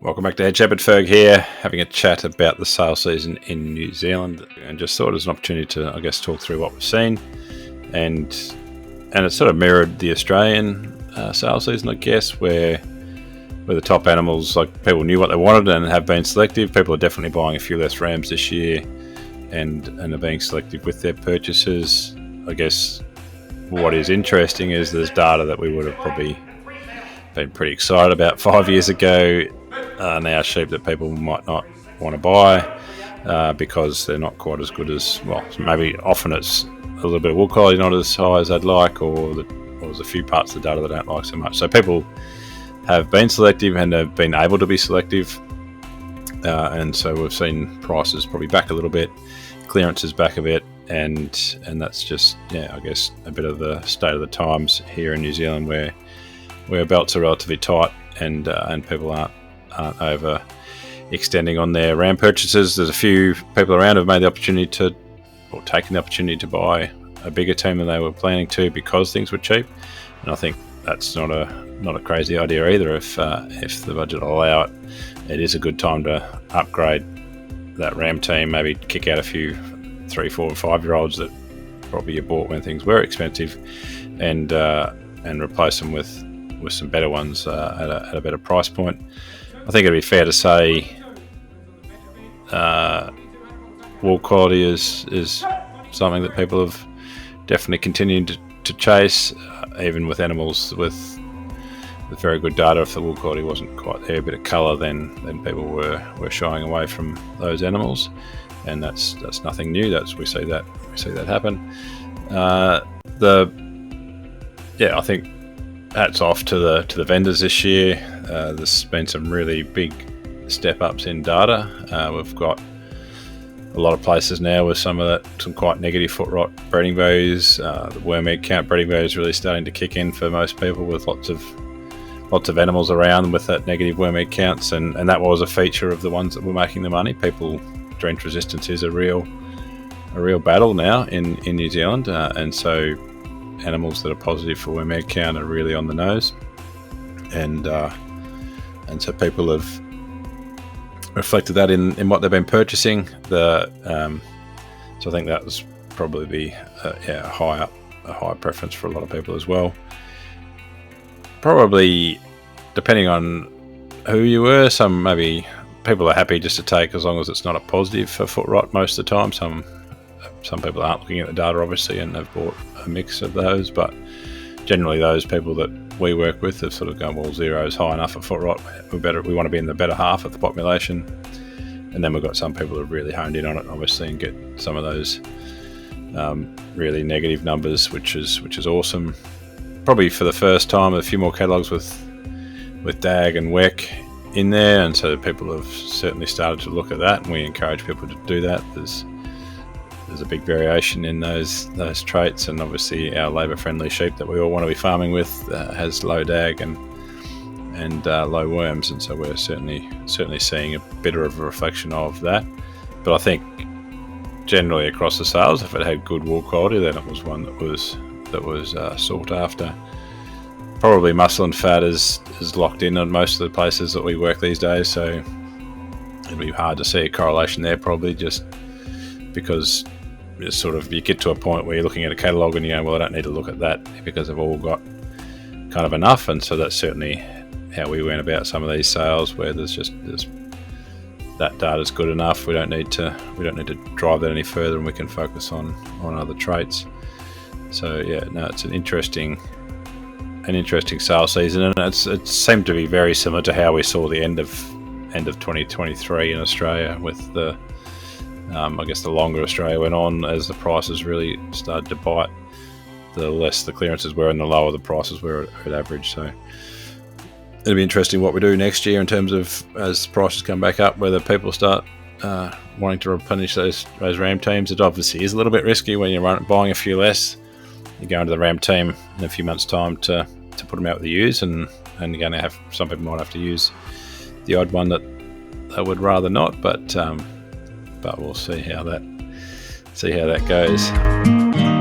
Welcome back to Ed Shepherd. Ferg here, having a chat about the sale season in New Zealand, and just thought it was an opportunity to, talk through what we've seen, and it sort of mirrored the Australian sale season, I guess, where the top animals, like, people knew what they wanted and have been selective. People are definitely buying a few less rams this year, and are being selective with their purchases. I guess what is interesting is there's data that we would have probably been pretty excited about 5 years ago. Now sheep that people might not want to buy because they're not quite as good as, well, maybe often it's a little bit of wool quality not as high as they'd like, or there's a few parts of the data they don't like so much. So people have been selective and have been able to be selective, and so we've seen prices probably back a little bit, clearances back a bit, and that's just, I guess, a bit of the state of the times here in New Zealand, where belts are relatively tight and people aren't over extending on their ram purchases. There's a few people around who've made the opportunity to, or taken the opportunity to buy a bigger team than they were planning to because things were cheap, and I think that's not a crazy idea either. If the budget will allow it, it is a good time to upgrade that ram team. Maybe kick out a few 3, 4, and 5-year-olds that probably you bought when things were expensive, and replace them with some better ones at a better price point. I think it'd be fair to say wool quality is something that people have definitely continued to chase, even with animals with very good data. If the wool quality wasn't quite there, a bit of colour, then people were shying away from those animals, and that's nothing new. We see that happen. I think hats off to the vendors this year. There's been some really big step ups in data. We've got a lot of places now with some quite negative foot rot breeding values. The worm egg count breeding value is really starting to kick in for most people, with lots of animals around with that negative worm egg counts, and that was a feature of the ones that were making the money. Drench resistance is a real battle now in New Zealand, and so animals that are positive for worm egg count are really on the nose, and so people have reflected that in what they've been purchasing. So I think that was probably a high preference for a lot of people as well. Probably, depending on who you were, some maybe people are happy just to take as long as it's not a positive for foot rot most of the time. Some people aren't looking at the data, obviously, and have bought a mix of those, but generally those people that we work with have sort of gone, well, 0 is high enough for foot rot. We want to be in the better half of the population. And then we've got some people who have really honed in on it, obviously, and get some of those really negative numbers, which is awesome. Probably for the first time, a few more catalogues with DAG and WEC in there, and so people have certainly started to look at that, and we encourage people to do that. There's a big variation in those traits, and obviously our labour-friendly sheep that we all want to be farming with has low DAG and low worms, and so we're certainly seeing a bit of a reflection of that. But I think generally across the sales, if it had good wool quality, then it was one that was sought after. Probably muscle and fat is locked in on most of the places that we work these days, so it'd be hard to see a correlation there, probably, just because it's sort of, you get to a point where you're looking at a catalogue and you go, well, I don't need to look at that because they've all got kind of enough. And so that's certainly how we went about some of these sales, where there's that data's good enough. We don't need to drive that any further, and we can focus on other traits. So it's an interesting sales season, and it seemed to be very similar to how we saw the end of 2023 in Australia, with the I guess the longer Australia went on, as the prices really started to bite, the less the clearances were and the lower the prices were at average. So it'll be interesting what we do next year in terms of, as prices come back up, whether people start wanting to replenish those ram teams. It obviously is a little bit risky when you're buying a few less. You go into the ram team in a few months' time to put them out with the ewes, and you're going to have, some people might have to use the odd one that they would rather not, but we'll see how that goes.